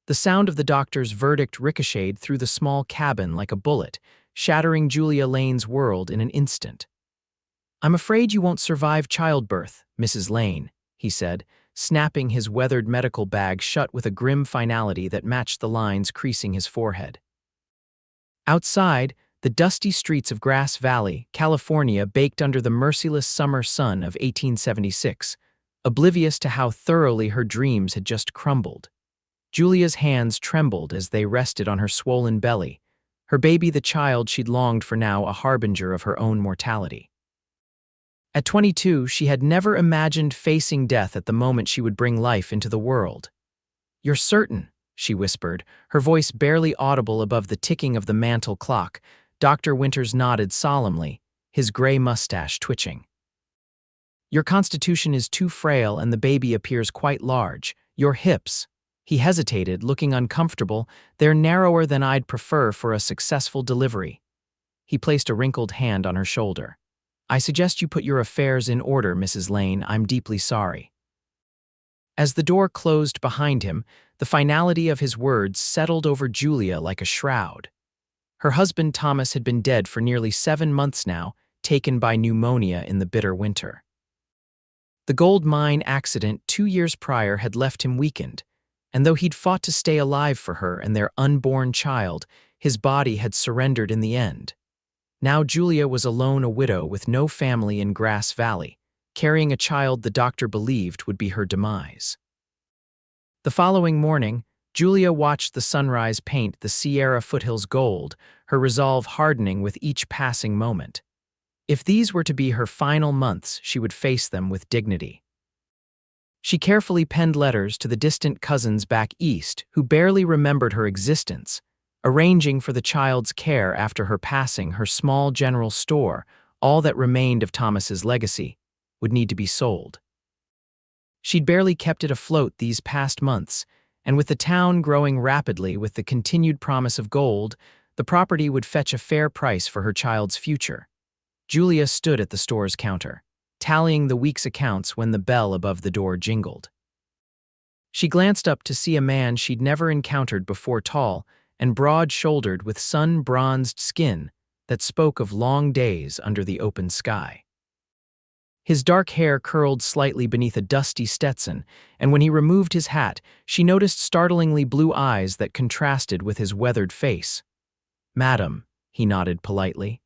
The sound of the doctor's verdict ricocheted through the small cabin like a bullet, shattering Julia Lane's world in an instant. "I'm afraid you won't survive childbirth, Mrs. Lane," he said, snapping his weathered medical bag shut with a grim finality that matched the lines creasing his forehead. Outside, the dusty streets of Grass Valley, California baked under the merciless summer sun of 1876, oblivious to how thoroughly her dreams had just crumbled. Julia's hands trembled as they rested on her swollen belly, her baby the child she'd longed for, now a harbinger of her own mortality. At 22, she had never imagined facing death at the moment she would bring life into the world. "You're certain?" she whispered, her voice barely audible above the ticking of the mantel clock. Dr. Winters nodded solemnly, his gray mustache twitching. "Your constitution is too frail and the baby appears quite large. Your hips—" He hesitated, looking uncomfortable. "They're narrower than I'd prefer for a successful delivery." He placed a wrinkled hand on her shoulder. "I suggest you put your affairs in order, Mrs. Lane. I'm deeply sorry." As the door closed behind him, the finality of his words settled over Julia like a shroud. Her husband Thomas had been dead for nearly 7 months now, taken by pneumonia in the bitter winter. The gold mine accident 2 years prior had left him weakened, and though he'd fought to stay alive for her and their unborn child, his body had surrendered in the end. Now Julia was alone, a widow with no family in Grass Valley, carrying a child the doctor believed would be her demise. The following morning, Julia watched the sunrise paint the Sierra foothills gold, her resolve hardening with each passing moment. If these were to be her final months, she would face them with dignity. She carefully penned letters to the distant cousins back east who barely remembered her existence, arranging for the child's care after her passing. Her small general store, all that remained of Thomas's legacy, would need to be sold. She'd barely kept it afloat these past months, and with the town growing rapidly with the continued promise of gold, the property would fetch a fair price for her child's future. Julia stood at the store's counter, tallying the week's accounts when the bell above the door jingled. She glanced up to see a man she'd never encountered before, tall and broad-shouldered with sun-bronzed skin that spoke of long days under the open sky. His dark hair curled slightly beneath a dusty Stetson, and when he removed his hat, she noticed startlingly blue eyes that contrasted with his weathered face. "Madam," he nodded politely,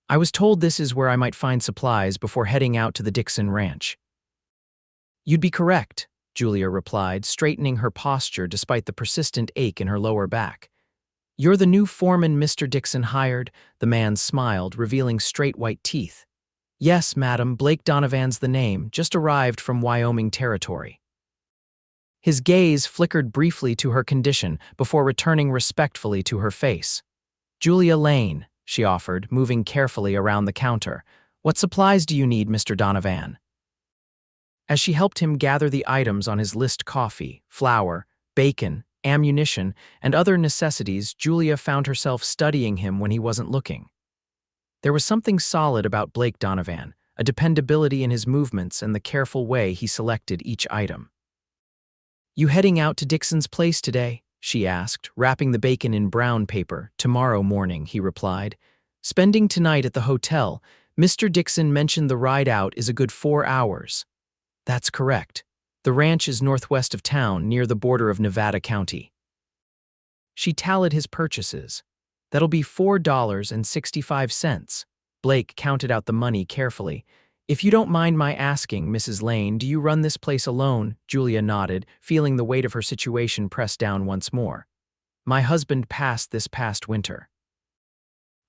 "I was told this is where I might find supplies before heading out to the Dixon Ranch." "You'd be correct," Julia replied, straightening her posture despite the persistent ache in her lower back. "You're the new foreman Mr. Dixon hired?" The man smiled, revealing straight white teeth. "Yes, madam, Blake Donovan's the name, just arrived from Wyoming Territory." His gaze flickered briefly to her condition before returning respectfully to her face. "Julia Lane," she offered, moving carefully around the counter. "What supplies do you need, Mr. Donovan?" As she helped him gather the items on his list: coffee, flour, bacon, ammunition, and other necessities, Julia found herself studying him when he wasn't looking. There was something solid about Blake Donovan, a dependability in his movements and the careful way he selected each item. "You heading out to Dixon's place today?" she asked, wrapping the bacon in brown paper. "Tomorrow morning," he replied. "Spending tonight at the hotel. Mr. Dixon mentioned the ride out is a good 4 hours. "That's correct. The ranch is northwest of town, near the border of Nevada County." She tallied his purchases. "That'll be $4.65. Blake counted out the money carefully. "If you don't mind my asking, Mrs. Lane, do you run this place alone?" Julia nodded, feeling the weight of her situation press down once more. "My husband passed this past winter."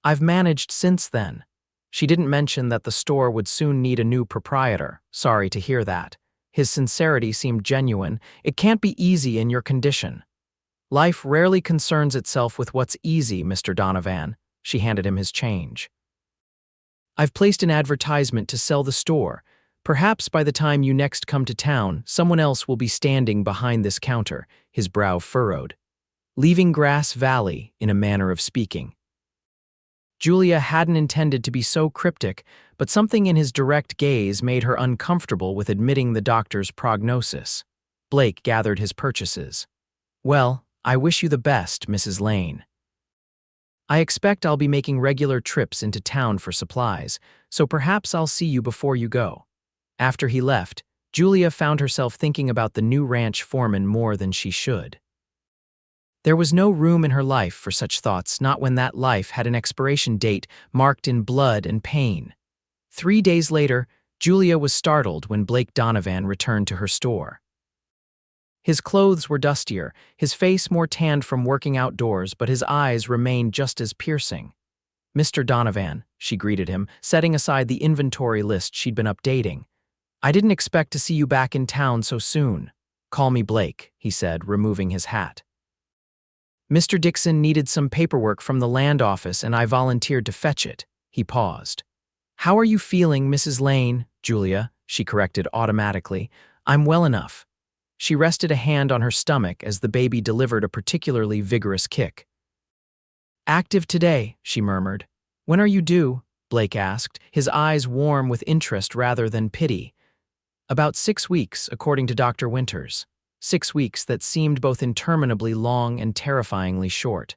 "I've managed since then." She didn't mention that the store would soon need a new proprietor. "Sorry to hear that." His sincerity seemed genuine. "It can't be easy in your condition." "Life rarely concerns itself with what's easy, Mr. Donovan." She handed him his change. "I've placed an advertisement to sell the store. Perhaps by the time you next come to town, someone else will be standing behind this counter," his brow furrowed. "Leaving Grass Valley, in a manner of speaking." Julia hadn't intended to be so cryptic, but something in his direct gaze made her uncomfortable with admitting the doctor's prognosis. Blake gathered his purchases. "Well, I wish you the best, Mrs. Lane. I expect I'll be making regular trips into town for supplies, so perhaps I'll see you before you go." After he left, Julia found herself thinking about the new ranch foreman more than she should. There was no room in her life for such thoughts, not when that life had an expiration date marked in blood and pain. 3 days later, Julia was startled when Blake Donovan returned to her store. His clothes were dustier, his face more tanned from working outdoors, but his eyes remained just as piercing. "Mr. Donovan," she greeted him, setting aside the inventory list she'd been updating. "I didn't expect to see you back in town so soon." "Call me Blake," he said, removing his hat. "Mr. Dixon needed some paperwork from the land office and I volunteered to fetch it." He paused. "How are you feeling, Mrs. Lane?" "Julia," she corrected automatically. "I'm well enough." She rested a hand on her stomach as the baby delivered a particularly vigorous kick. "Active today," she murmured. "When are you due?" Blake asked, his eyes warm with interest rather than pity. "About 6 weeks, according to Dr. Winters. 6 weeks that seemed both interminably long and terrifyingly short."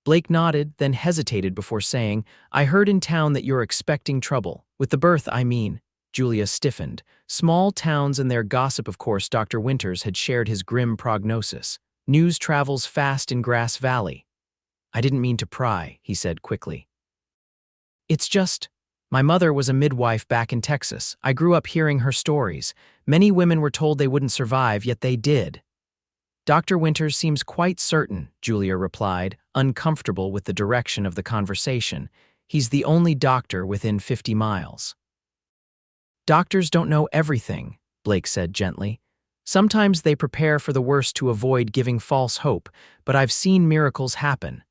Blake nodded, then hesitated before saying, "I heard in town that you're expecting trouble. With the birth, I mean." Julia stiffened. Small towns and their gossip, of course. Dr. Winters had shared his grim prognosis. "News travels fast in Grass Valley." "I didn't mean to pry," he said quickly. "It's just, my mother was a midwife back in Texas. I grew up hearing her stories. Many women were told they wouldn't survive, yet they did." "Dr. Winters seems quite certain," Julia replied, uncomfortable with the direction of the conversation. "He's the only doctor within 50 miles. "Doctors don't know everything," Blake said gently. "Sometimes they prepare for the worst to avoid giving false hope, but I've seen miracles happen."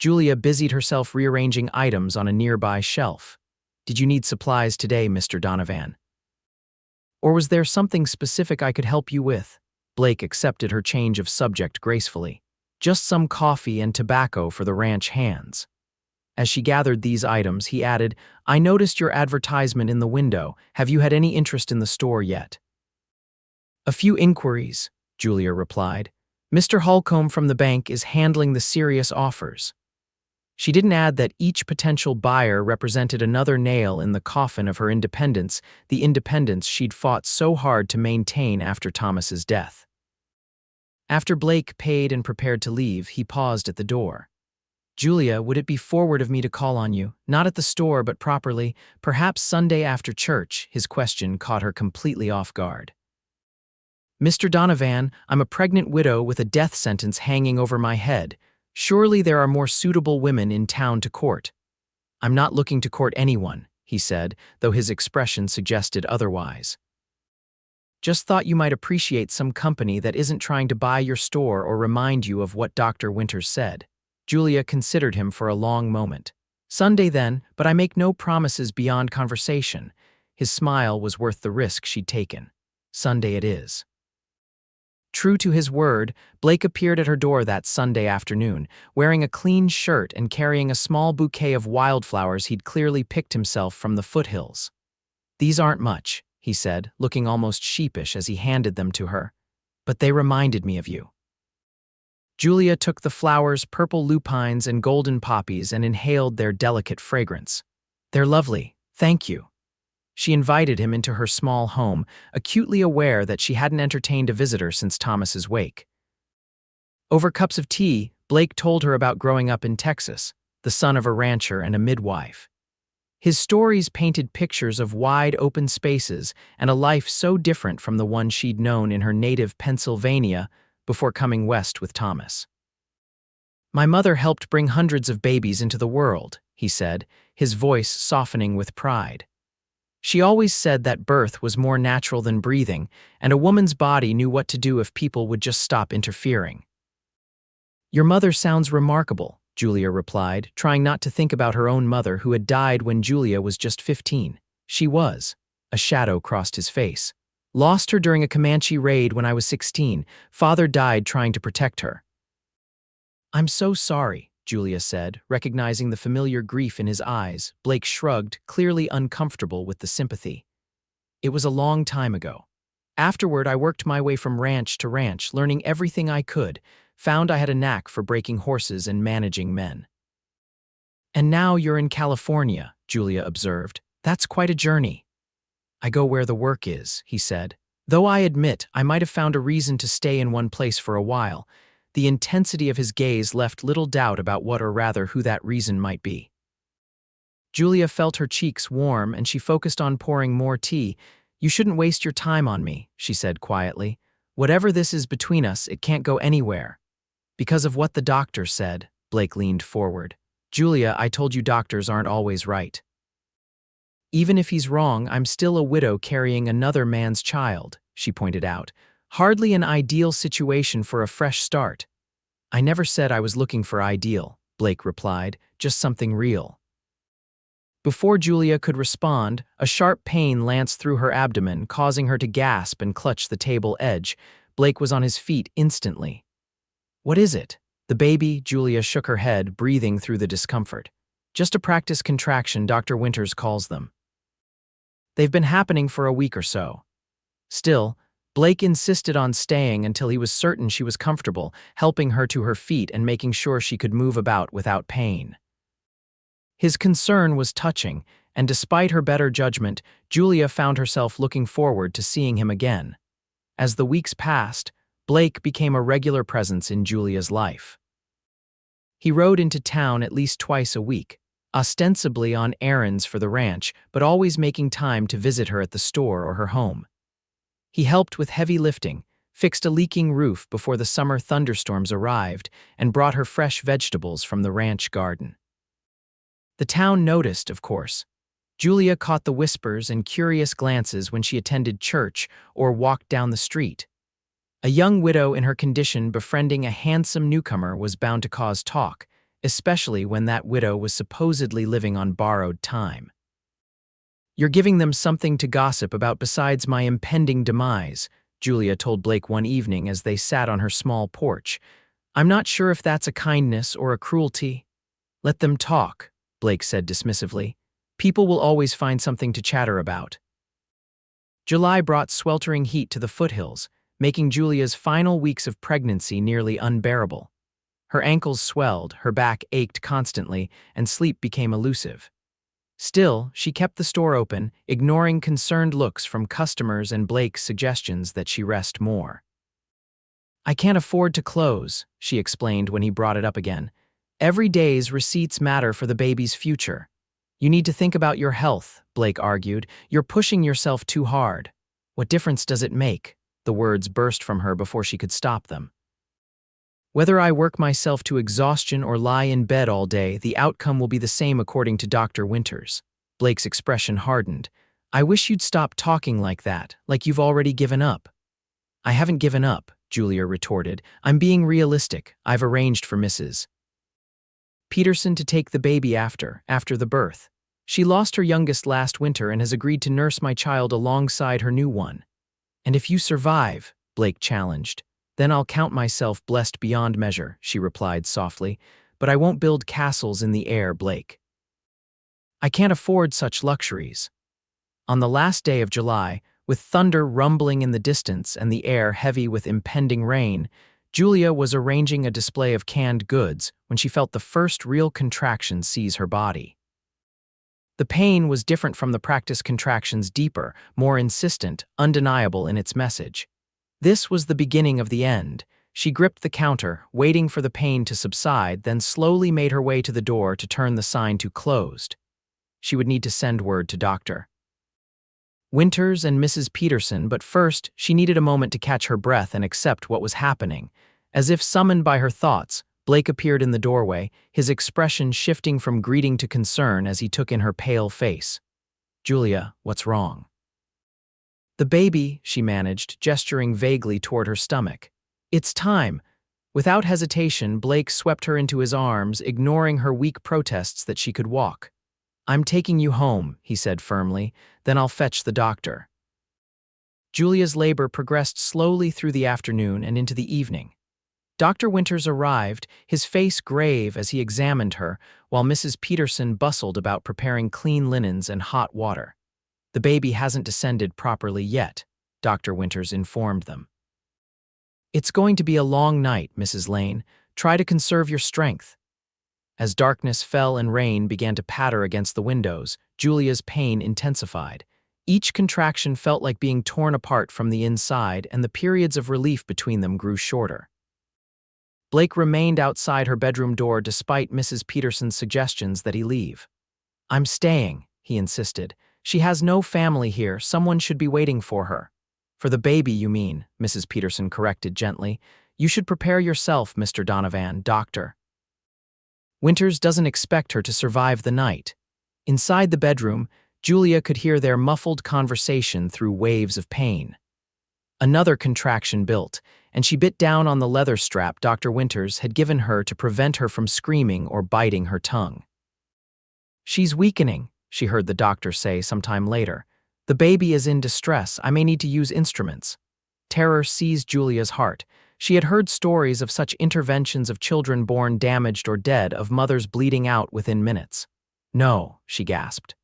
Julia busied herself rearranging items on a nearby shelf. "Did you need supplies today, Mr. Donovan? Or was there something specific I could help you with?" Blake accepted her change of subject gracefully. "Just some coffee and tobacco for the ranch hands." As she gathered these items, he added, "I noticed your advertisement in the window. Have you had any interest in the store yet?" "A few inquiries," Julia replied. "Mr. Holcomb from the bank is handling the serious offers." She didn't add that each potential buyer represented another nail in the coffin of her independence, the independence she'd fought so hard to maintain after Thomas's death. After Blake paid and prepared to leave, he paused at the door. "Julia, would it be forward of me to call on you? Not at the store, but properly, perhaps Sunday after church." His question caught her completely off guard. "Mr. Donovan, I'm a pregnant widow with a death sentence hanging over my head. Surely there are more suitable women in town to court." "I'm not looking to court anyone," he said, though his expression suggested otherwise. "Just thought you might appreciate some company that isn't trying to buy your store or remind you of what Dr. Winters said." Julia considered him for a long moment. "Sunday then, but I make no promises beyond conversation." His smile was worth the risk she'd taken. "Sunday it is." True to his word, Blake appeared at her door that Sunday afternoon, wearing a clean shirt and carrying a small bouquet of wildflowers he'd clearly picked himself from the foothills. "These aren't much," he said, looking almost sheepish as he handed them to her. "But they reminded me of you." Julia took the flowers, purple lupines and golden poppies, and inhaled their delicate fragrance. "They're lovely, thank you." She invited him into her small home, acutely aware that she hadn't entertained a visitor since Thomas's wake. Over cups of tea, Blake told her about growing up in Texas, the son of a rancher and a midwife. His stories painted pictures of wide open spaces and a life so different from the one she'd known in her native Pennsylvania before coming west with Thomas. "My mother helped bring hundreds of babies into the world," he said, his voice softening with pride. "She always said that birth was more natural than breathing, and a woman's body knew what to do if people would just stop interfering." "Your mother sounds remarkable," Julia replied, trying not to think about her own mother who had died when Julia was just 15. "She was." A shadow crossed his face. "Lost her during a Comanche raid when I was 16. Father died trying to protect her." "I'm so sorry," Julia said, recognizing the familiar grief in his eyes. Blake shrugged, clearly uncomfortable with the sympathy. "It was a long time ago. Afterward, I worked my way from ranch to ranch, learning everything I could, found I had a knack for breaking horses and managing men. And now you're in California, Julia observed. That's quite a journey. I go where the work is, he said. Though I admit I might have found a reason to stay in one place for a while, the intensity of his gaze left little doubt about what or rather who that reason might be. Julia felt her cheeks warm and she focused on pouring more tea. You shouldn't waste your time on me, she said quietly. Whatever this is between us, it can't go anywhere. Because of what the doctor said, Blake leaned forward. Julia, I told you doctors aren't always right. Even if he's wrong, I'm still a widow carrying another man's child, she pointed out. Hardly an ideal situation for a fresh start. I never said I was looking for ideal, Blake replied, just something real. Before Julia could respond, a sharp pain lanced through her abdomen, causing her to gasp and clutch the table edge. Blake was on his feet instantly. What is it? The baby, Julia shook her head, breathing through the discomfort. Just a practice contraction, Dr. Winters calls them. They've been happening for a week or so. Still, Blake insisted on staying until he was certain she was comfortable, helping her to her feet and making sure she could move about without pain. His concern was touching, and despite her better judgment, Julia found herself looking forward to seeing him again. As the weeks passed, Blake became a regular presence in Julia's life. He rode into town at least twice a week, ostensibly on errands for the ranch, but always making time to visit her at the store or her home. He helped with heavy lifting, fixed a leaking roof before the summer thunderstorms arrived, and brought her fresh vegetables from the ranch garden. The town noticed, of course. Julia caught the whispers and curious glances when she attended church or walked down the street. A young widow in her condition befriending a handsome newcomer was bound to cause talk, especially when that widow was supposedly living on borrowed time. You're giving them something to gossip about besides my impending demise, Julia told Blake one evening as they sat on her small porch. I'm not sure if that's a kindness or a cruelty. Let them talk, Blake said dismissively. People will always find something to chatter about. July brought sweltering heat to the foothills, making Julia's final weeks of pregnancy nearly unbearable. Her ankles swelled, her back ached constantly, and sleep became elusive. Still, she kept the store open, ignoring concerned looks from customers and Blake's suggestions that she rest more. I can't afford to close, she explained when he brought it up again. Every day's receipts matter for the baby's future. You need to think about your health, Blake argued. You're pushing yourself too hard. What difference does it make? The words burst from her before she could stop them. Whether I work myself to exhaustion or lie in bed all day, the outcome will be the same according to Dr. Winters. Blake's expression hardened. I wish you'd stop talking like that, like you've already given up. I haven't given up, Julia retorted. I'm being realistic. I've arranged for Mrs. Peterson to take the baby after the birth. She lost her youngest last winter and has agreed to nurse my child alongside her new one. And if you survive, Blake challenged, then I'll count myself blessed beyond measure, she replied softly, but I won't build castles in the air, Blake. I can't afford such luxuries. On the last day of July, with thunder rumbling in the distance and the air heavy with impending rain, Julia was arranging a display of canned goods when she felt the first real contraction seize her body. The pain was different from the practice contractions, deeper, more insistent, undeniable in its message. This was the beginning of the end. She gripped the counter, waiting for the pain to subside, then slowly made her way to the door to turn the sign to closed. She would need to send word to Dr. Winters and Mrs. Peterson, but first she needed a moment to catch her breath and accept what was happening. As if summoned by her thoughts, Blake appeared in the doorway, his expression shifting from greeting to concern as he took in her pale face. Julia, what's wrong? The baby, she managed, gesturing vaguely toward her stomach. It's time. Without hesitation, Blake swept her into his arms, ignoring her weak protests that she could walk. I'm taking you home, he said firmly, then I'll fetch the doctor. Julia's labor progressed slowly through the afternoon and into the evening. Dr. Winters arrived, his face grave as he examined her, while Mrs. Peterson bustled about preparing clean linens and hot water. The baby hasn't descended properly yet, Dr. Winters informed them. It's going to be a long night, Mrs. Lane. Try to conserve your strength. As darkness fell and rain began to patter against the windows, Julia's pain intensified. Each contraction felt like being torn apart from the inside, and the periods of relief between them grew shorter. Blake remained outside her bedroom door despite Mrs. Peterson's suggestions that he leave. "I'm staying," he insisted. "She has no family here. Someone should be waiting for her." "For the baby, you mean," Mrs. Peterson corrected gently. "You should prepare yourself, Mr. Donovan, doctor." Winters doesn't expect her to survive the night. Inside the bedroom, Julia could hear their muffled conversation through waves of pain. Another contraction built, and she bit down on the leather strap Dr. Winters had given her to prevent her from screaming or biting her tongue. "She's weakening," she heard the doctor say sometime later. "The baby is in distress. I may need to use instruments." Terror seized Julia's heart. She had heard stories of such interventions of children born damaged or dead, of mothers bleeding out within minutes. "No," she gasped.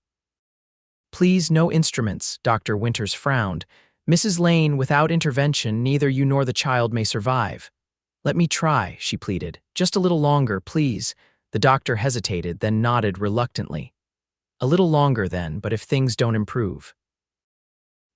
"Please, no instruments," Dr. Winters frowned. "Mrs. Lane, without intervention, neither you nor the child may survive." "Let me try," she pleaded. "Just a little longer, please." The doctor hesitated, then nodded reluctantly. "A little longer then, but if things don't improve."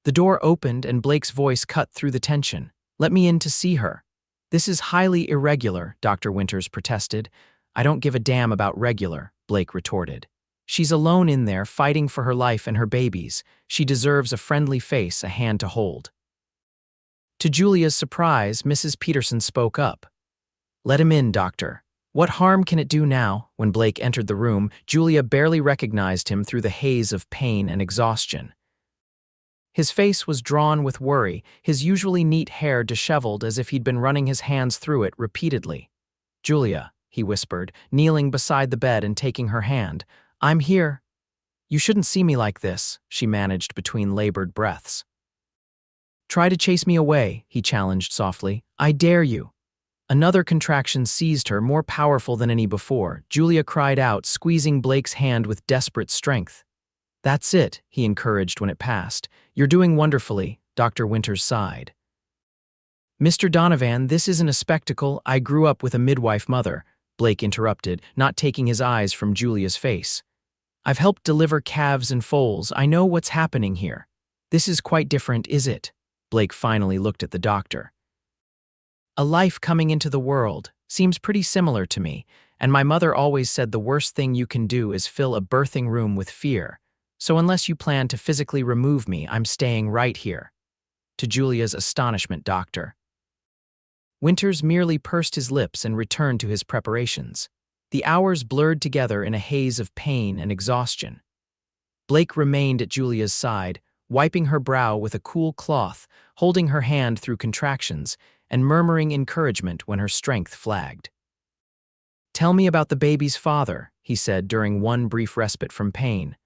The door opened and Blake's voice cut through the tension. "Let me in to see her." "This is highly irregular," Dr. Winters protested. "I don't give a damn about regular," Blake retorted. "She's alone in there, fighting for her life and her baby's. She deserves a friendly face, a hand to hold." To Julia's surprise, Mrs. Peterson spoke up. "Let him in, doctor. What harm can it do now?" When Blake entered the room, Julia barely recognized him through the haze of pain and exhaustion. His face was drawn with worry, his usually neat hair disheveled as if he'd been running his hands through it repeatedly. "Julia," he whispered, kneeling beside the bed and taking her hand. "I'm here." "You shouldn't see me like this," she managed between labored breaths. "Try to chase me away," he challenged softly. "I dare you." Another contraction seized her, more powerful than any before. Julia cried out, squeezing Blake's hand with desperate strength. "That's it," he encouraged when it passed. "You're doing wonderfully," Dr. Winters sighed. "Mr. Donovan, this isn't a spectacle. I grew up with a midwife mother," Blake interrupted, not taking his eyes from Julia's face. "I've helped deliver calves and foals. I know what's happening here." "This is quite different, is it?" Blake finally looked at the doctor. "A life coming into the world. Seems pretty similar to me, and my mother always said the worst thing you can do is fill a birthing room with fear. So unless you plan to physically remove me, I'm staying right here." To Julia's astonishment, doctor. Winters merely pursed his lips and returned to his preparations. The hours blurred together in a haze of pain and exhaustion. Blake remained at Julia's side, wiping her brow with a cool cloth, holding her hand through contractions, and murmuring encouragement when her strength flagged. "Tell me about the baby's father," he said during one brief respite from pain.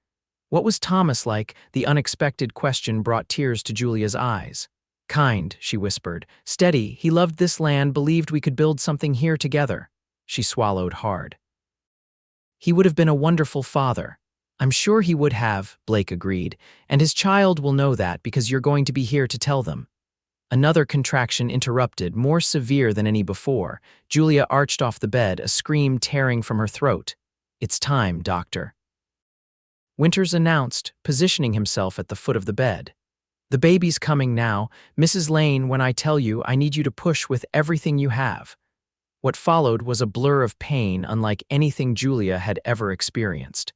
"What was Thomas like?" The unexpected question brought tears to Julia's eyes. "Kind," she whispered. "Steady. He loved this land, believed we could build something here together." She swallowed hard. "He would have been a wonderful father." "I'm sure he would have," Blake agreed, "and his child will know that because you're going to be here to tell them." Another contraction interrupted, more severe than any before. Julia arched off the bed, a scream tearing from her throat. "It's time, doctor." Winters announced, positioning himself at the foot of the bed. "The baby's coming now. Mrs. Lane, when I tell you, I need you to push with everything you have." What followed was a blur of pain unlike anything Julia had ever experienced.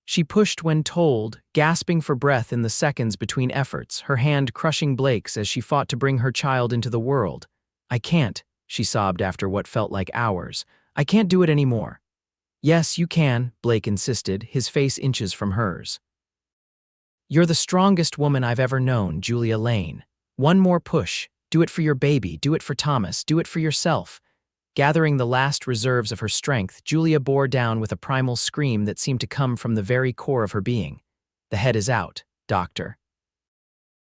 She pushed when told, gasping for breath in the seconds between efforts, her hand crushing Blake's as she fought to bring her child into the world. "I can't," she sobbed after what felt like hours. "I can't do it anymore." "Yes, you can," Blake insisted, his face inches from hers. "You're the strongest woman I've ever known, Julia Lane. One more push. Do it for your baby, do it for Thomas, do it for yourself." Gathering the last reserves of her strength, Julia bore down with a primal scream that seemed to come from the very core of her being. "The head is out, doctor."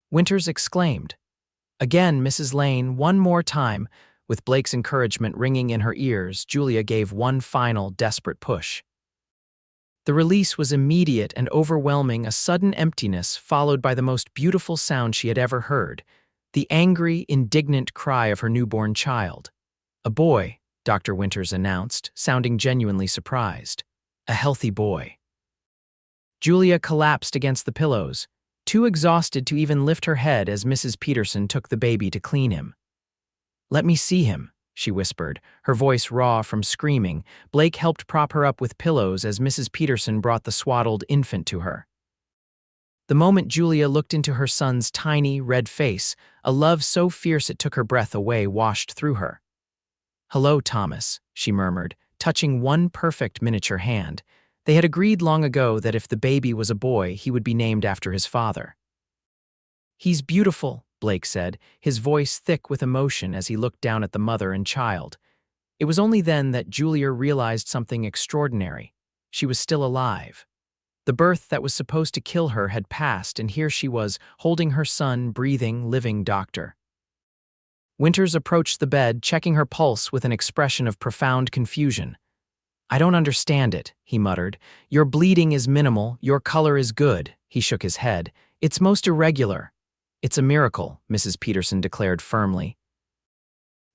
Winters exclaimed. Again, Mrs. Lane, one more time. With Blake's encouragement ringing in her ears, Julia gave one final, desperate push. The release was immediate and overwhelming, a sudden emptiness followed by the most beautiful sound she had ever heard. The angry, indignant cry of her newborn child. "A boy," Dr. Winters announced, sounding genuinely surprised. "A healthy boy." Julia collapsed against the pillows, too exhausted to even lift her head as Mrs. Peterson took the baby to clean him. "Let me see him," she whispered, her voice raw from screaming. Blake helped prop her up with pillows as Mrs. Peterson brought the swaddled infant to her. The moment Julia looked into her son's tiny, red face, a love so fierce it took her breath away washed through her. "Hello, Thomas," she murmured, touching one perfect miniature hand. They had agreed long ago that if the baby was a boy, he would be named after his father. "He's beautiful," Blake said, his voice thick with emotion as he looked down at the mother and child. It was only then that Julia realized something extraordinary. She was still alive. The birth that was supposed to kill her had passed, and here she was, holding her son, breathing, living doctor. Winters approached the bed, checking her pulse with an expression of profound confusion. "I don't understand it," he muttered. "Your bleeding is minimal, your color is good." He shook his head. "It's most irregular." "It's a miracle," Mrs. Peterson declared firmly.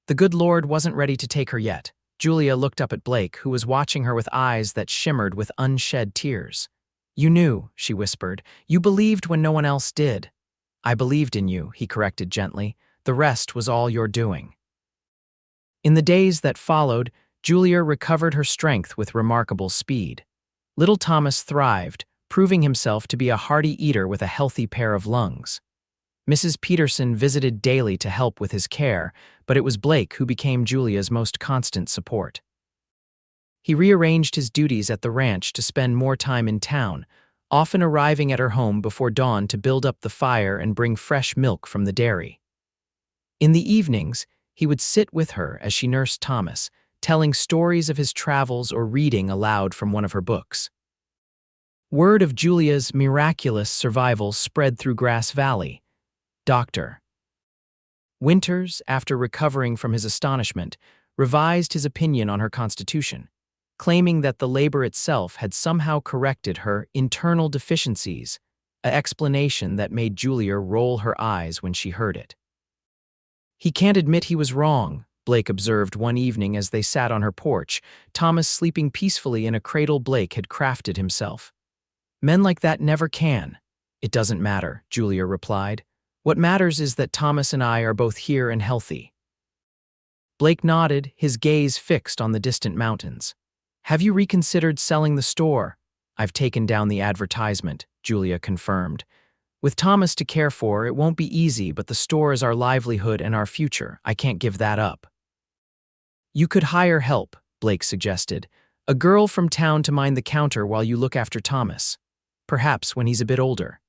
The good Lord wasn't ready to take her yet. Julia looked up at Blake, who was watching her with eyes that shimmered with unshed tears. "You knew," she whispered. "You believed when no one else did." "I believed in you," he corrected gently. "The rest was all your doing." In the days that followed, Julia recovered her strength with remarkable speed. Little Thomas thrived, proving himself to be a hearty eater with a healthy pair of lungs. Mrs. Peterson visited daily to help with his care, but it was Blake who became Julia's most constant support. He rearranged his duties at the ranch to spend more time in town, often arriving at her home before dawn to build up the fire and bring fresh milk from the dairy. In the evenings, he would sit with her as she nursed Thomas, telling stories of his travels or reading aloud from one of her books. Word of Julia's miraculous survival spread through Grass Valley. Dr. Winters, after recovering from his astonishment, revised his opinion on her constitution, claiming that the labor itself had somehow corrected her internal deficiencies, an explanation that made Julia roll her eyes when she heard it. "He can't admit he was wrong," Blake observed one evening as they sat on her porch, Thomas sleeping peacefully in a cradle Blake had crafted himself. "Men like that never can." "It doesn't matter," Julia replied. "What matters is that Thomas and I are both here and healthy." Blake nodded, his gaze fixed on the distant mountains. "Have you reconsidered selling the store?" "I've taken down the advertisement," Julia confirmed. "With Thomas to care for, it won't be easy, but the store is our livelihood and our future. I can't give that up." "You could hire help," Blake suggested. "A girl from town to mind the counter while you look after Thomas. Perhaps when he's a bit older."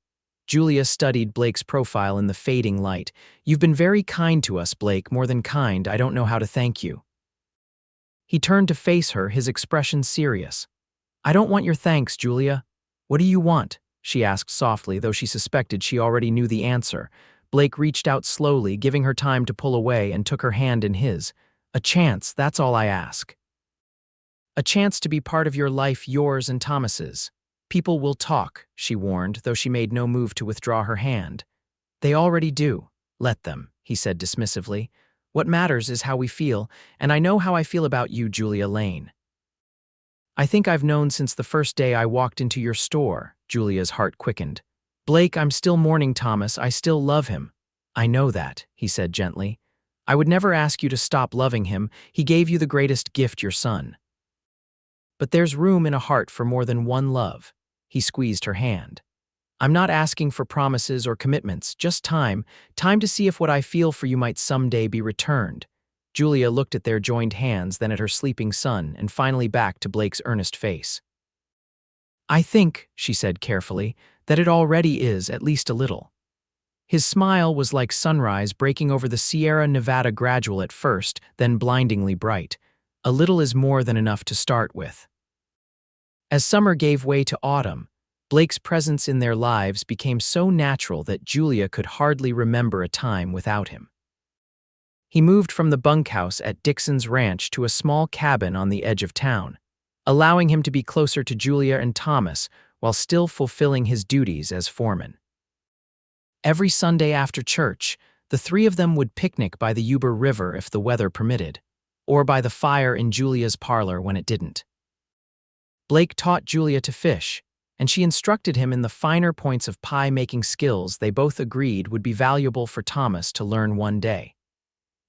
Julia studied Blake's profile in the fading light. "You've been very kind to us, Blake, more than kind. I don't know how to thank you." He turned to face her, his expression serious. "I don't want your thanks, Julia. What do you want?" she asked softly, though she suspected she already knew the answer. Blake reached out slowly, giving her time to pull away, and took her hand in his. "A chance, that's all I ask. A chance to be part of your life, yours and Thomas's. People will talk," she warned, though she made no move to withdraw her hand. "They already do. Let them," he said dismissively. "What matters is how we feel, and I know how I feel about you, Julia Lane." "I think I've known since the first day I walked into your store," Julia's heart quickened. "Blake, I'm still mourning Thomas. I still love him." "I know that," he said gently. "I would never ask you to stop loving him. He gave you the greatest gift, your son. But there's room in a heart for more than one love." He squeezed her hand. "I'm not asking for promises or commitments, just time to see if what I feel for you might someday be returned." Julia looked at their joined hands, then at her sleeping son, and finally back to Blake's earnest face. "I think," she said carefully, "that it already is, at least a little." His smile was like sunrise breaking over the Sierra Nevada, gradual at first, then blindingly bright. A little is more than enough to start with. As summer gave way to autumn, Blake's presence in their lives became so natural that Julia could hardly remember a time without him. He moved from the bunkhouse at Dixon's ranch to a small cabin on the edge of town, allowing him to be closer to Julia and Thomas while still fulfilling his duties as foreman. Every Sunday after church, The three of them would picnic by the Uber River if the weather permitted, or by the fire in Julia's parlor when it didn't. Blake taught Julia to fish, and she instructed him in the finer points of pie-making skills they both agreed would be valuable for Thomas to learn one day.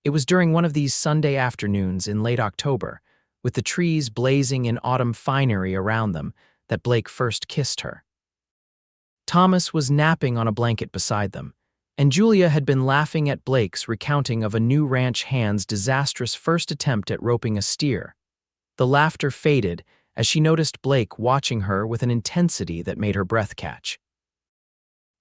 It was during one of these Sunday afternoons in late October, with the trees blazing in autumn finery around them, that Blake first kissed her. Thomas was napping on a blanket beside them, and Julia had been laughing at Blake's recounting of a new ranch hand's disastrous first attempt at roping a steer. The laughter faded as she noticed Blake watching her with an intensity that made her breath catch.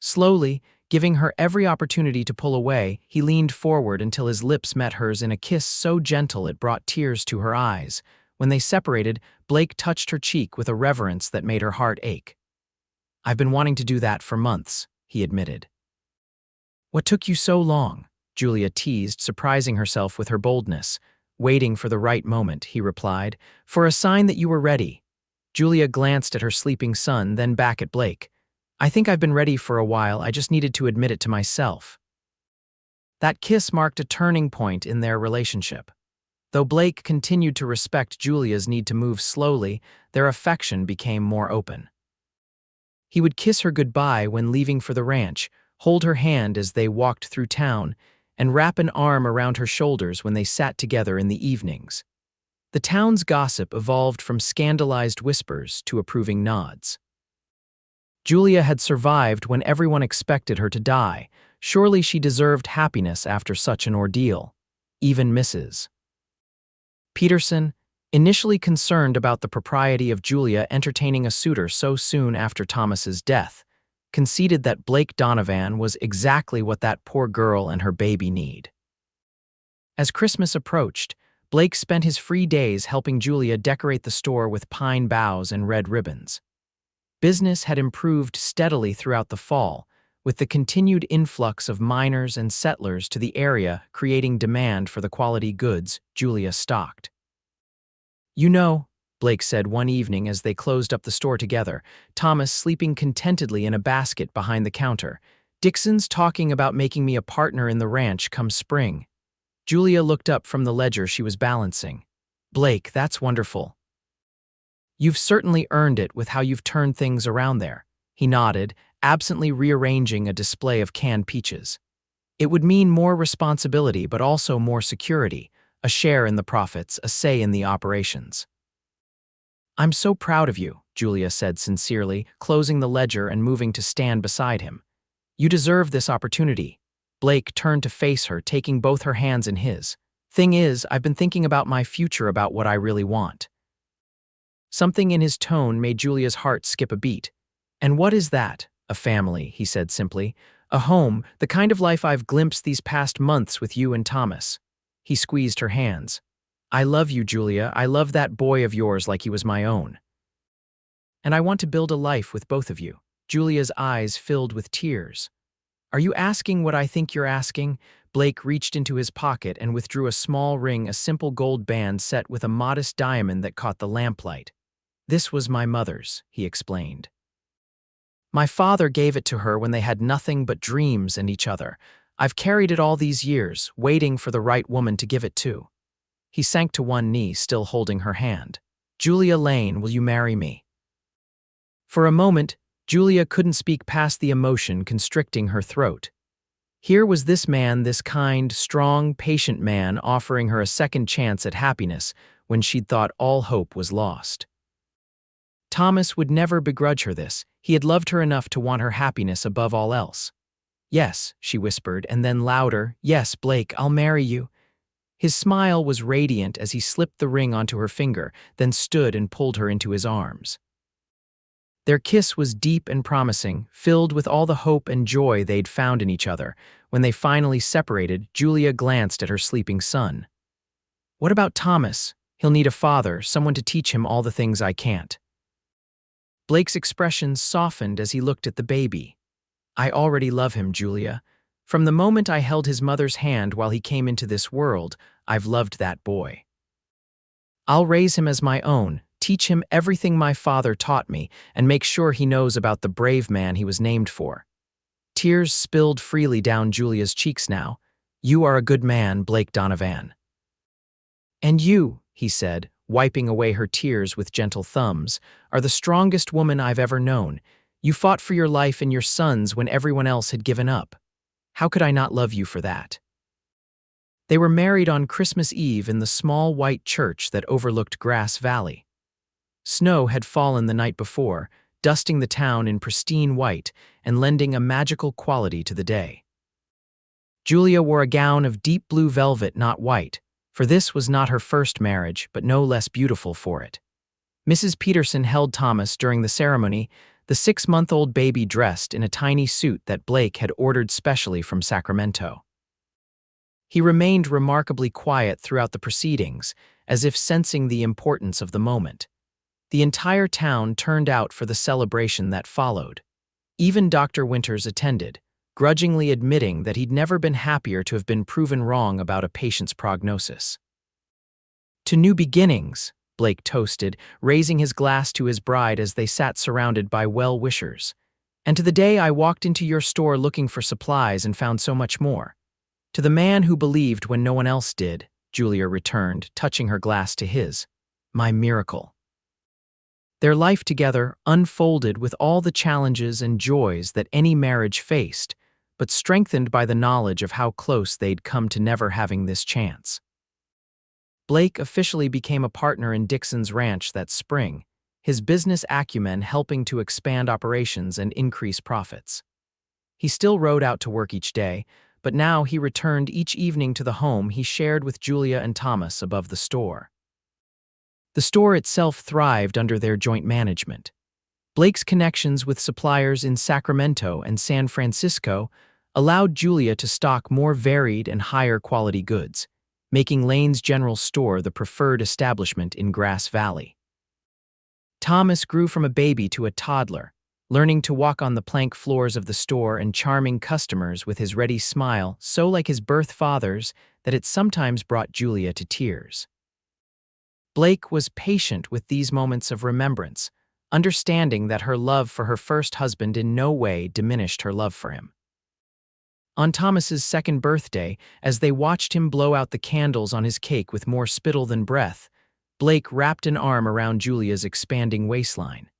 Slowly, giving her every opportunity to pull away, he leaned forward until his lips met hers in a kiss so gentle it brought tears to her eyes. When they separated, Blake touched her cheek with a reverence that made her heart ache. "I've been wanting to do that for months," he admitted. "What took you so long?" Julia teased, surprising herself with her boldness. "Waiting for the right moment," he replied, "for a sign that you were ready." Julia glanced at her sleeping son, then back at Blake. "I think I've been ready for a while, I just needed to admit it to myself." That kiss marked a turning point in their relationship. Though Blake continued to respect Julia's need to move slowly, their affection became more open. He would kiss her goodbye when leaving for the ranch, hold her hand as they walked through town, and wrap an arm around her shoulders when they sat together in the evenings. The town's gossip evolved from scandalized whispers to approving nods. Julia had survived when everyone expected her to die. Surely she deserved happiness after such an ordeal. Even Mrs. Peterson, initially concerned about the propriety of Julia entertaining a suitor so soon after Thomas's death, conceded that Blake Donovan was exactly what that poor girl and her baby need. As Christmas approached, Blake spent his free days helping Julia decorate the store with pine boughs and red ribbons. Business had improved steadily throughout the fall, with the continued influx of miners and settlers to the area creating demand for the quality goods Julia stocked. "You know," Blake said one evening as they closed up the store together, Thomas sleeping contentedly in a basket behind the counter, "Dixon's talking about making me a partner in the ranch come spring." Julia looked up from the ledger she was balancing. "Blake, that's wonderful. You've certainly earned it with how you've turned things around there." He nodded, absently rearranging a display of canned peaches. "It would mean more responsibility but also more security, a share in the profits, a say in the operations." "I'm so proud of you," Julia said sincerely, closing the ledger and moving to stand beside him. "You deserve this opportunity." Blake turned to face her, taking both her hands in his. "Thing is, I've been thinking about my future, about what I really want." Something in his tone made Julia's heart skip a beat. "And what is that?" "A family," he said simply. "A home, the kind of life I've glimpsed these past months with you and Thomas." He squeezed her hands. "I love you, Julia. I love that boy of yours like he was my own. And I want to build a life with both of you." Julia's eyes filled with tears. "Are you asking what I think you're asking?" Blake reached into his pocket and withdrew a small ring, a simple gold band set with a modest diamond that caught the lamplight. "This was my mother's," he explained. "My father gave it to her when they had nothing but dreams and each other. I've carried it all these years, waiting for the right woman to give it to." He sank to one knee, still holding her hand. "Julia Lane, will you marry me?" For a moment, Julia couldn't speak past the emotion constricting her throat. Here was this man, this kind, strong, patient man, offering her a second chance at happiness when she'd thought all hope was lost. Thomas would never begrudge her this. He had loved her enough to want her happiness above all else. "Yes," she whispered, and then louder, "Yes, Blake, I'll marry you." His smile was radiant as he slipped the ring onto her finger, then stood and pulled her into his arms. Their kiss was deep and promising, filled with all the hope and joy they'd found in each other. When they finally separated, Julia glanced at her sleeping son. "What about Thomas? He'll need a father, someone to teach him all the things I can't." Blake's expression softened as he looked at the baby. "I already love him, Julia. From the moment I held his mother's hand while he came into this world, I've loved that boy. I'll raise him as my own, teach him everything my father taught me, and make sure he knows about the brave man he was named for." Tears spilled freely down Julia's cheeks now. You are a good man, Blake Donovan. And you, he said, wiping away her tears with gentle thumbs, are the strongest woman I've ever known. You fought for your life and your sons when everyone else had given up. How could I not love you for that? They were married on Christmas Eve in the small white church that overlooked Grass Valley. Snow had fallen the night before, dusting the town in pristine white and lending a magical quality to the day. Julia wore a gown of deep blue velvet, not white, for this was not her first marriage, but no less beautiful for it. Mrs. Peterson held Thomas during the ceremony, the 6-month-old baby dressed in a tiny suit that Blake had ordered specially from Sacramento. He remained remarkably quiet throughout the proceedings, as if sensing the importance of the moment. The entire town turned out for the celebration that followed. Even Dr. Winters attended, grudgingly admitting that he'd never been happier to have been proven wrong about a patient's prognosis. To new beginnings, Blake toasted, raising his glass to his bride as they sat surrounded by well-wishers. And to the day I walked into your store looking for supplies and found so much more. To the man who believed when no one else did, Julia returned, touching her glass to his. My miracle. Their life together unfolded with all the challenges and joys that any marriage faced, but strengthened by the knowledge of how close they'd come to never having this chance. Blake officially became a partner in Dixon's ranch that spring, his business acumen helping to expand operations and increase profits. He still rode out to work each day, but now he returned each evening to the home he shared with Julia and Thomas above the store. The store itself thrived under their joint management. Blake's connections with suppliers in Sacramento and San Francisco allowed Julia to stock more varied and higher-quality goods, making Lane's General Store the preferred establishment in Grass Valley. Thomas grew from a baby to a toddler, learning to walk on the plank floors of the store and charming customers with his ready smile so like his birth father's that it sometimes brought Julia to tears. Blake was patient with these moments of remembrance, understanding that her love for her first husband in no way diminished her love for him. On Thomas's second birthday, as they watched him blow out the candles on his cake with more spittle than breath, Blake wrapped an arm around Julia's expanding waistline.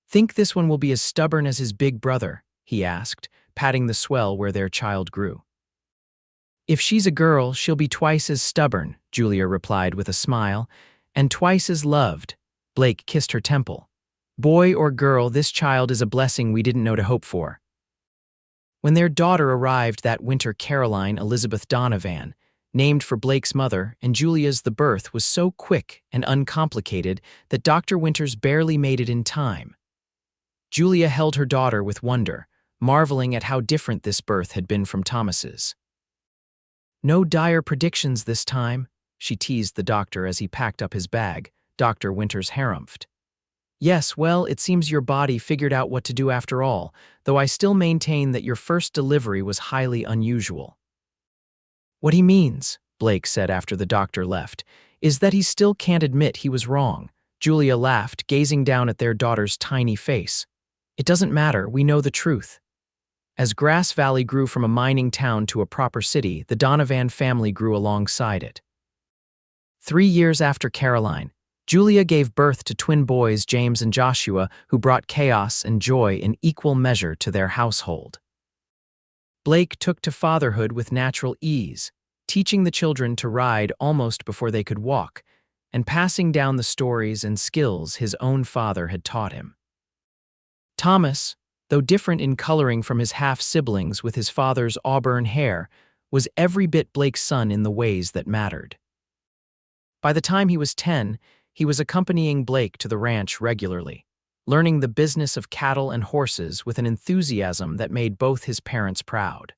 Think this one will be as stubborn as his big brother, he asked, patting the swell where their child grew. If she's a girl, she'll be twice as stubborn, Julia replied with a smile, and twice as loved. Blake kissed her temple. Boy or girl, this child is a blessing we didn't know to hope for. When their daughter arrived that winter, Caroline Elizabeth Donovan, named for Blake's mother, and Julia's the birth was so quick and uncomplicated that Dr. Winters barely made it in time. Julia held her daughter with wonder, marveling at how different this birth had been from Thomas's. No dire predictions this time, she teased the doctor as he packed up his bag. Dr. Winters harumphed. Yes, well, it seems your body figured out what to do after all, though I still maintain that your first delivery was highly unusual. What he means, Blake said after the doctor left, is that he still can't admit he was wrong. Julia laughed, gazing down at their daughter's tiny face. It doesn't matter, we know the truth. As Grass Valley grew from a mining town to a proper city, the Donovan family grew alongside it. 3 years after Caroline, Julia gave birth to twin boys James and Joshua, who brought chaos and joy in equal measure to their household. Blake took to fatherhood with natural ease, teaching the children to ride almost before they could walk, and passing down the stories and skills his own father had taught him. Thomas, though different in coloring from his half-siblings with his father's auburn hair, was every bit Blake's son in the ways that mattered. By the time he was 10, he was accompanying Blake to the ranch regularly, learning the business of cattle and horses with an enthusiasm that made both his parents proud.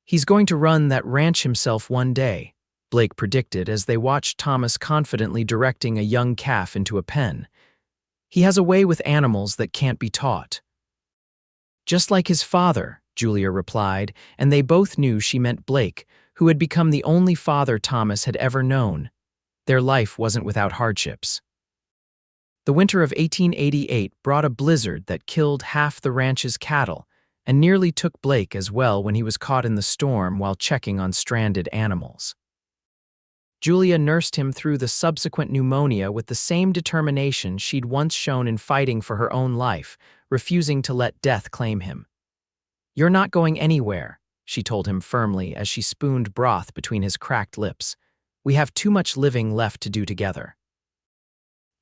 He's going to run that ranch himself one day, Blake predicted as they watched Thomas confidently directing a young calf into a pen. He has a way with animals that can't be taught. Just like his father, Julia replied, and they both knew she meant Blake, who had become the only father Thomas had ever known. Their life wasn't without hardships. The winter of 1888 brought a blizzard that killed half the ranch's cattle, and nearly took Blake as well when he was caught in the storm while checking on stranded animals. Julia nursed him through the subsequent pneumonia with the same determination she'd once shown in fighting for her own life, refusing to let death claim him. "You're not going anywhere," she told him firmly as she spooned broth between his cracked lips. "We have too much living left to do together."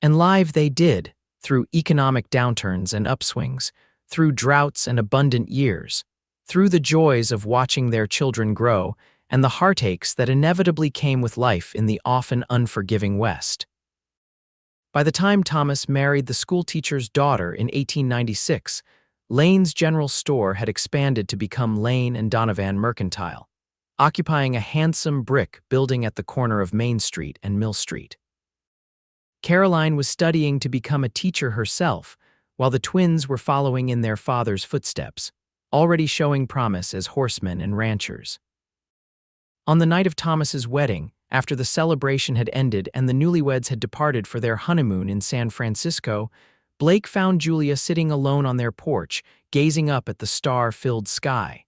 And live they did, through economic downturns and upswings, through droughts and abundant years, through the joys of watching their children grow and the heartaches that inevitably came with life in the often unforgiving West. By the time Thomas married the schoolteacher's daughter in 1896, Lane's general store had expanded to become Lane and Donovan Mercantile, occupying a handsome brick building at the corner of Main Street and Mill Street. Caroline was studying to become a teacher herself, while the twins were following in their father's footsteps, already showing promise as horsemen and ranchers. On the night of Thomas's wedding, after the celebration had ended and the newlyweds had departed for their honeymoon in San Francisco, Blake found Julia sitting alone on their porch, gazing up at the star-filled sky.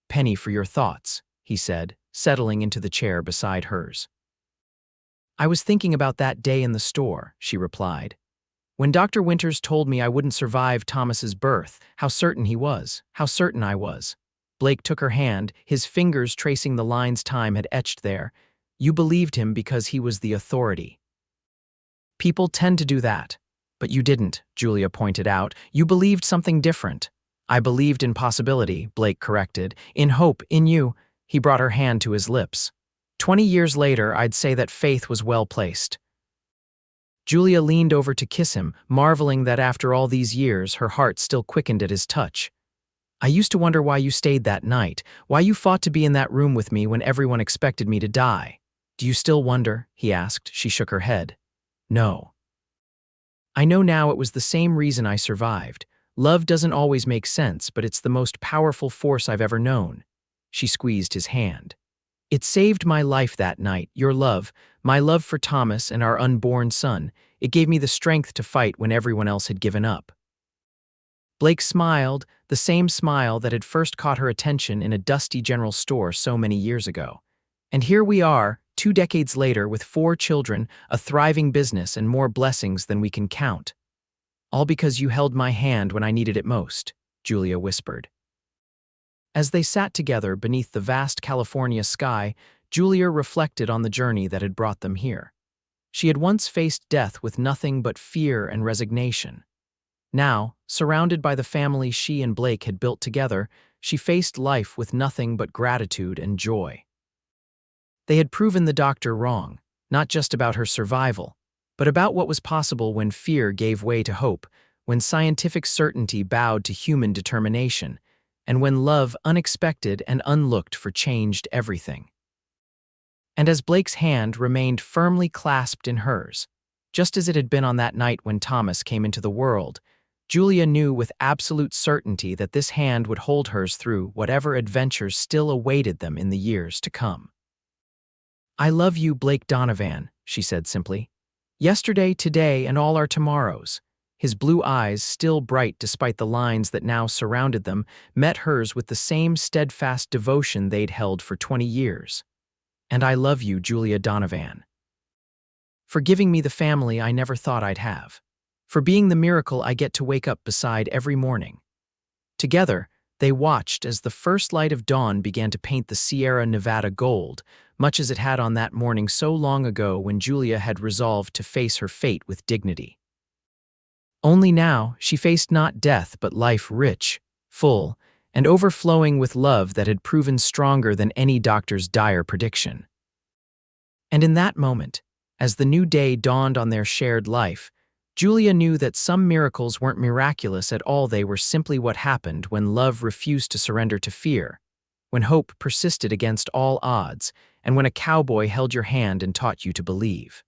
"Penny for your thoughts," he said, settling into the chair beside hers. "I was thinking about that day in the store," she replied. "When Dr. Winters told me I wouldn't survive Thomas's birth, how certain he was, how certain I was." Blake took her hand, his fingers tracing the lines time had etched there. "You believed him because he was the authority." "People tend to do that. But you didn't," Julia pointed out. "You believed something different." "I believed in possibility," Blake corrected. "In hope, in you." He brought her hand to his lips. 20 years later, I'd say that faith was well placed." Julia leaned over to kiss him, marveling that after all these years, her heart still quickened at his touch. "I used to wonder why you stayed that night, why you fought to be in that room with me when everyone expected me to die. Do you still wonder?" he asked. She shook her head. "No. I know now it was the same reason I survived. Love doesn't always make sense, but it's the most powerful force I've ever known." She squeezed his hand. "It saved my life that night, your love, my love for Thomas and our unborn son. It gave me the strength to fight when everyone else had given up." Blake smiled, the same smile that had first caught her attention in a dusty general store so many years ago. "And here we are, 2 decades later, with 4 children, a thriving business, and more blessings than we can count. All because you held my hand when I needed it most," Julia whispered. As they sat together beneath the vast California sky, Julia reflected on the journey that had brought them here. She had once faced death with nothing but fear and resignation. Now, surrounded by the family she and Blake had built together, she faced life with nothing but gratitude and joy. They had proven the doctor wrong, not just about her survival, but about what was possible when fear gave way to hope, when scientific certainty bowed to human determination, and when love, unexpected and unlooked for, changed everything. And as Blake's hand remained firmly clasped in hers, just as it had been on that night when Thomas came into the world, Julia knew with absolute certainty that this hand would hold hers through whatever adventures still awaited them in the years to come. "I love you, Blake Donovan," she said simply. "Yesterday, today, and all our tomorrows." His blue eyes, still bright despite the lines that now surrounded them, met hers with the same steadfast devotion they'd held for 20 years. "And I love you, Julia Donovan. For giving me the family I never thought I'd have. For being the miracle I get to wake up beside every morning." Together, they watched as the first light of dawn began to paint the Sierra Nevada gold, much as it had on that morning so long ago when Julia had resolved to face her fate with dignity. Only now, she faced not death but life rich, full, and overflowing with love that had proven stronger than any doctor's dire prediction. And in that moment, as the new day dawned on their shared life, Julia knew that some miracles weren't miraculous at all. They were simply what happened when love refused to surrender to fear, when hope persisted against all odds, and when a cowboy held your hand and taught you to believe.